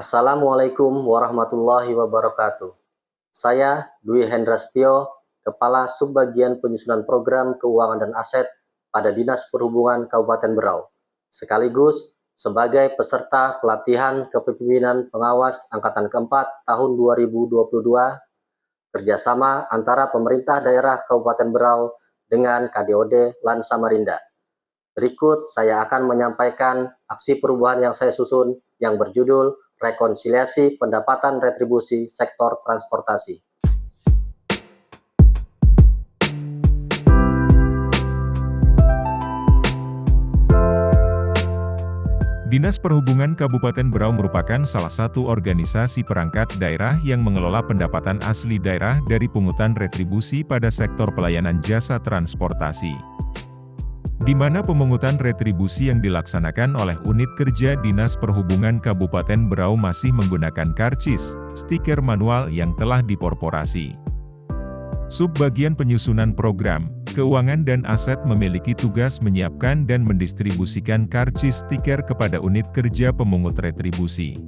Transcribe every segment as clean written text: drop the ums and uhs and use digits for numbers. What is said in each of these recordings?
Assalamualaikum warahmatullahi wabarakatuh. Saya Dwi Hendrastio, Kepala Subbagian Penyusunan Program Keuangan dan Aset pada Dinas Perhubungan Kabupaten Berau, sekaligus sebagai peserta pelatihan kepemimpinan pengawas Angkatan keempat tahun 2022, kerjasama antara pemerintah daerah Kabupaten Berau dengan KDOD Lan Samarinda. Berikut saya akan menyampaikan aksi perubahan yang saya susun yang berjudul Rekonsiliasi Pendapatan Retribusi Sektor Transportasi. Dinas Perhubungan Kabupaten Berau merupakan salah satu organisasi perangkat daerah yang mengelola pendapatan asli daerah dari pungutan retribusi pada sektor pelayanan jasa transportasi, di mana pemungutan retribusi yang dilaksanakan oleh unit kerja Dinas Perhubungan Kabupaten Berau masih menggunakan karcis, stiker manual yang telah dikorporasi. Subbagian Penyusunan Program Keuangan dan Aset memiliki tugas menyiapkan dan mendistribusikan karcis stiker kepada unit kerja pemungut retribusi,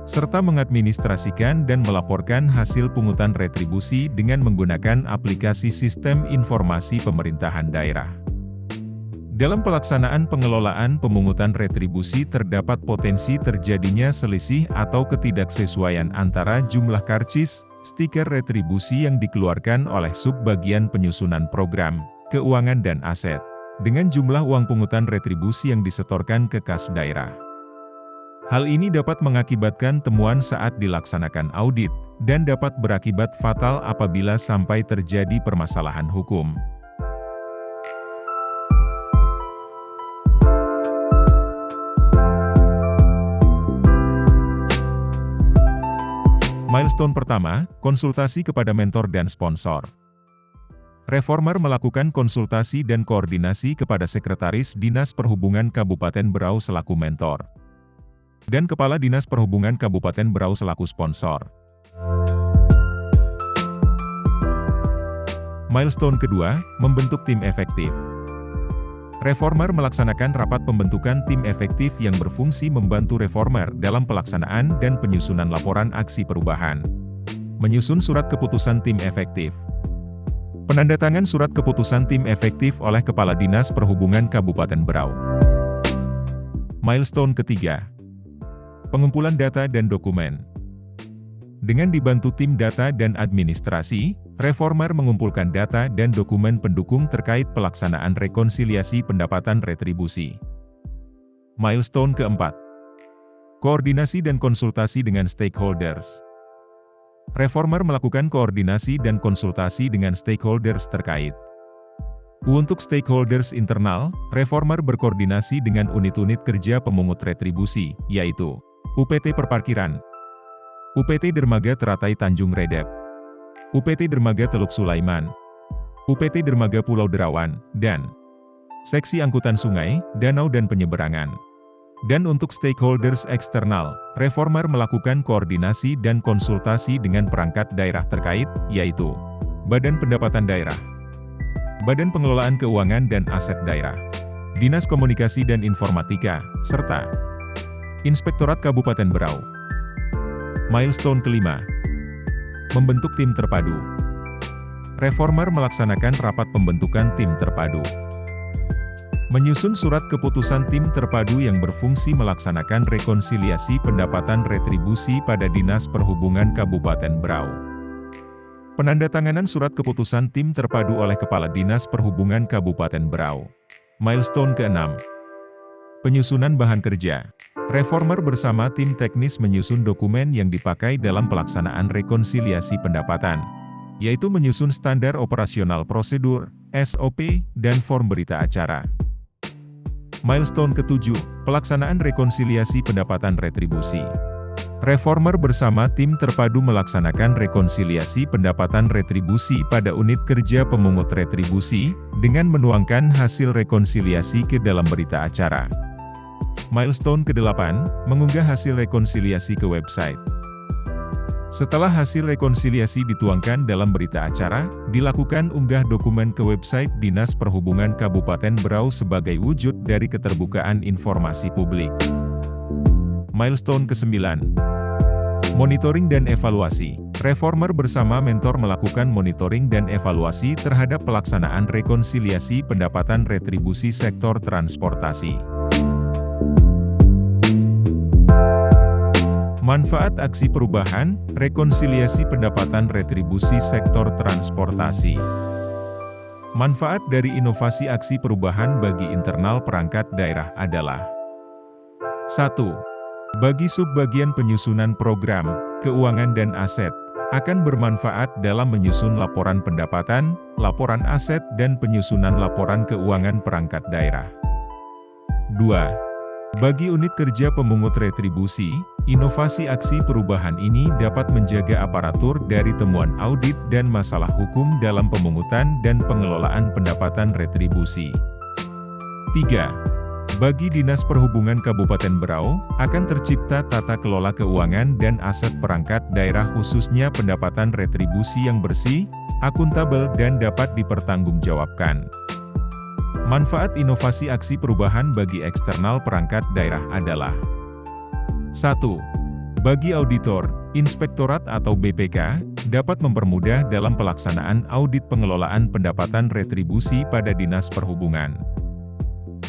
serta mengadministrasikan dan melaporkan hasil pungutan retribusi dengan menggunakan aplikasi Sistem Informasi Pemerintahan Daerah. Dalam pelaksanaan pengelolaan pemungutan retribusi terdapat potensi terjadinya selisih atau ketidaksesuaian antara jumlah karcis, stiker retribusi yang dikeluarkan oleh Subbagian Penyusunan Program Keuangan dan Aset, dengan jumlah uang pungutan retribusi yang disetorkan ke kas daerah. Hal ini dapat mengakibatkan temuan saat dilaksanakan audit, dan dapat berakibat fatal apabila sampai terjadi permasalahan hukum. Milestone pertama, konsultasi kepada mentor dan sponsor. Reformer melakukan konsultasi dan koordinasi kepada Sekretaris Dinas Perhubungan Kabupaten Berau selaku mentor, dan Kepala Dinas Perhubungan Kabupaten Berau selaku sponsor. Milestone kedua, membentuk tim efektif. Reformer melaksanakan rapat pembentukan tim efektif yang berfungsi membantu reformer dalam pelaksanaan dan penyusunan laporan aksi perubahan. Menyusun surat keputusan tim efektif. Penandatangan surat keputusan tim efektif oleh Kepala Dinas Perhubungan Kabupaten Berau. Milestone ketiga, pengumpulan data dan dokumen. Dengan dibantu tim data dan administrasi, reformer mengumpulkan data dan dokumen pendukung terkait pelaksanaan rekonsiliasi pendapatan retribusi. Milestone keempat, koordinasi dan konsultasi dengan stakeholders. Reformer melakukan koordinasi dan konsultasi dengan stakeholders terkait. Untuk stakeholders internal, reformer berkoordinasi dengan unit-unit kerja pemungut retribusi, yaitu UPT Perparkiran, UPT Dermaga Teratai Tanjung Redep, UPT Dermaga Teluk Sulaiman, UPT Dermaga Pulau Derawan, dan Seksi Angkutan Sungai, Danau dan Penyeberangan. Dan untuk stakeholders eksternal, reformer melakukan koordinasi dan konsultasi dengan perangkat daerah terkait, yaitu Badan Pendapatan Daerah, Badan Pengelolaan Keuangan dan Aset Daerah, Dinas Komunikasi dan Informatika, serta Inspektorat Kabupaten Berau. Milestone kelima, membentuk tim terpadu. Reformer melaksanakan rapat pembentukan tim terpadu. Menyusun surat keputusan tim terpadu yang berfungsi melaksanakan rekonsiliasi pendapatan retribusi pada Dinas Perhubungan Kabupaten Berau. Penandatanganan surat keputusan tim terpadu oleh Kepala Dinas Perhubungan Kabupaten Berau. Milestone keenam, penyusunan bahan kerja. Reformer bersama tim teknis menyusun dokumen yang dipakai dalam pelaksanaan rekonsiliasi pendapatan, yaitu menyusun standar operasional prosedur, SOP, dan form berita acara. Milestone ketujuh, pelaksanaan rekonsiliasi pendapatan retribusi. Reformer bersama tim terpadu melaksanakan rekonsiliasi pendapatan retribusi pada unit kerja pemungut retribusi, dengan menuangkan hasil rekonsiliasi ke dalam berita acara. Milestone ke-8, mengunggah hasil rekonsiliasi ke website. Setelah hasil rekonsiliasi dituangkan dalam berita acara, dilakukan unggah dokumen ke website Dinas Perhubungan Kabupaten Berau sebagai wujud dari keterbukaan informasi publik. Milestone ke-9. Monitoring dan evaluasi. Reformer bersama mentor melakukan monitoring dan evaluasi terhadap pelaksanaan rekonsiliasi pendapatan retribusi sektor transportasi. Manfaat aksi perubahan, rekonsiliasi pendapatan retribusi sektor transportasi. Manfaat dari inovasi aksi perubahan bagi internal perangkat daerah adalah 1. Bagi subbagian penyusunan program, keuangan dan aset, akan bermanfaat dalam menyusun laporan pendapatan, laporan aset dan penyusunan laporan keuangan perangkat daerah. 2. Bagi unit kerja pemungut retribusi, inovasi aksi perubahan ini dapat menjaga aparatur dari temuan audit dan masalah hukum dalam pemungutan dan pengelolaan pendapatan retribusi. 3. Bagi Dinas Perhubungan Kabupaten Berau, akan tercipta tata kelola keuangan dan aset perangkat daerah khususnya pendapatan retribusi yang bersih, akuntabel dan dapat dipertanggungjawabkan. Manfaat inovasi aksi perubahan bagi eksternal perangkat daerah adalah 1. Bagi auditor, inspektorat atau BPK, dapat mempermudah dalam pelaksanaan audit pengelolaan pendapatan retribusi pada Dinas Perhubungan.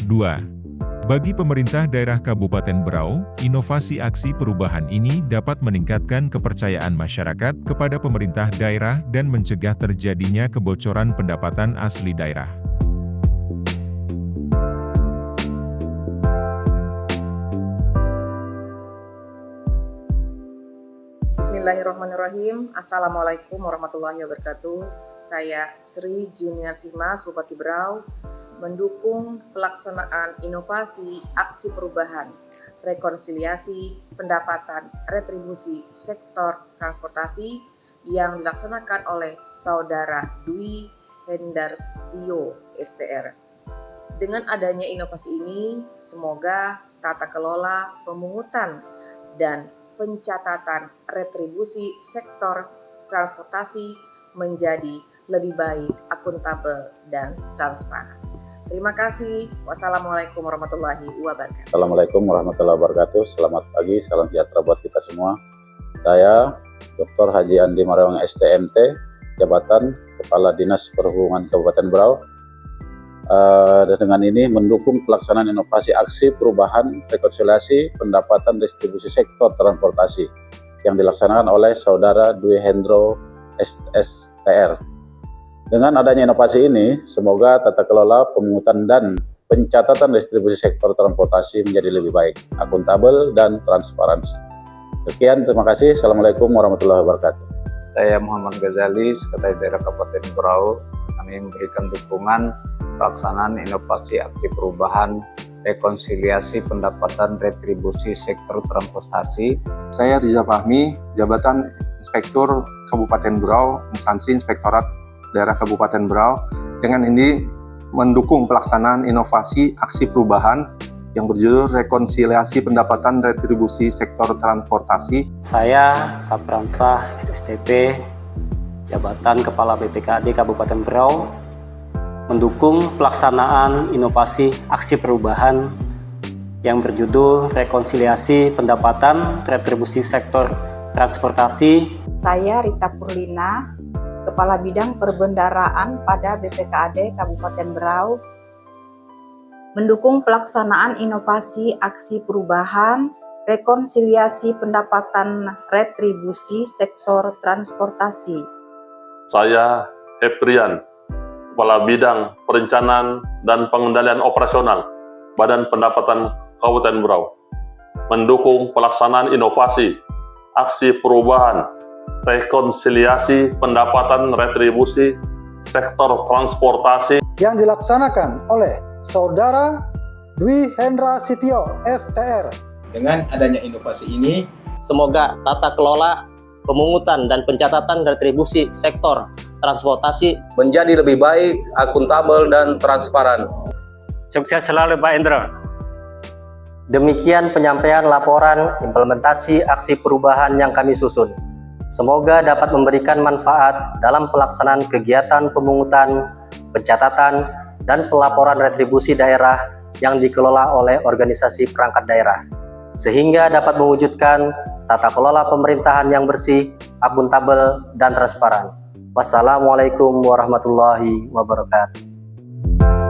2. Bagi pemerintah daerah Kabupaten Berau, inovasi aksi perubahan ini dapat meningkatkan kepercayaan masyarakat kepada pemerintah daerah dan mencegah terjadinya kebocoran pendapatan asli daerah. Bismillahirrahmanirrahim. Assalamualaikum warahmatullahi wabarakatuh. Saya Sri Junior Simas, Bupati Berau, mendukung pelaksanaan inovasi aksi perubahan, rekonsiliasi pendapatan retribusi sektor transportasi yang dilaksanakan oleh Saudara Dwi Hendrastio, STR. Dengan adanya inovasi ini, semoga tata kelola pemungutan dan pencatatan retribusi sektor transportasi menjadi lebih baik, akuntabel, dan transparan. Terima kasih. Wassalamualaikum warahmatullahi wabarakatuh. Assalamualaikum warahmatullahi wabarakatuh. Selamat pagi, salam sejahtera buat kita semua. Saya Dr. Haji Andi Marawang STMT, Jabatan Kepala Dinas Perhubungan Kabupaten Berau. Dan dengan ini mendukung pelaksanaan inovasi aksi perubahan rekonsiliasi pendapatan distribusi sektor transportasi yang dilaksanakan oleh Saudara Dwi Hendro STR. Dengan adanya inovasi ini, semoga tata kelola pemungutan dan pencatatan distribusi sektor transportasi menjadi lebih baik, akuntabel, dan transparansi. Sekian, terima kasih. Assalamualaikum warahmatullahi wabarakatuh. Saya Muhammad Ghazali, Sekretaris Daerah Kabupaten Berau. Kami memberikan dukungan pelaksanaan inovasi aksi perubahan rekonsiliasi pendapatan retribusi sektor transportasi. Saya Riza Fahmi, Jabatan Inspektur Kabupaten Berau, Instansi Inspektorat Daerah Kabupaten Berau. Dengan ini mendukung pelaksanaan inovasi aksi perubahan yang berjudul rekonsiliasi pendapatan retribusi sektor transportasi. Saya Sapransah SSTP, Jabatan Kepala BPKAD Kabupaten Berau, mendukung pelaksanaan inovasi aksi perubahan yang berjudul rekonsiliasi pendapatan retribusi sektor transportasi. Saya Rita Purlina, Kepala Bidang Perbendaraan pada BPKAD Kabupaten Berau, mendukung pelaksanaan inovasi aksi perubahan rekonsiliasi pendapatan retribusi sektor transportasi. Saya Eprian, Kepala Bidang Perencanaan dan Pengendalian Operasional Badan Pendapatan Kabupaten Berau, mendukung pelaksanaan inovasi aksi perubahan rekonsiliasi pendapatan retribusi sektor transportasi yang dilaksanakan oleh Saudara Dwi Hendrastio STR. Dengan adanya inovasi ini, semoga tata kelola pemungutan dan pencatatan retribusi sektor transportasi Menjadi lebih baik, akuntabel, dan transparan. Sukses selalu Pak Endro. Demikian penyampaian laporan implementasi aksi perubahan yang kami susun. Semoga dapat memberikan manfaat dalam pelaksanaan kegiatan pemungutan, pencatatan, dan pelaporan retribusi daerah yang dikelola oleh organisasi perangkat daerah. sehingga dapat mewujudkan tata kelola pemerintahan yang bersih, akuntabel, dan transparan. Wassalamualaikum warahmatullahi wabarakatuh.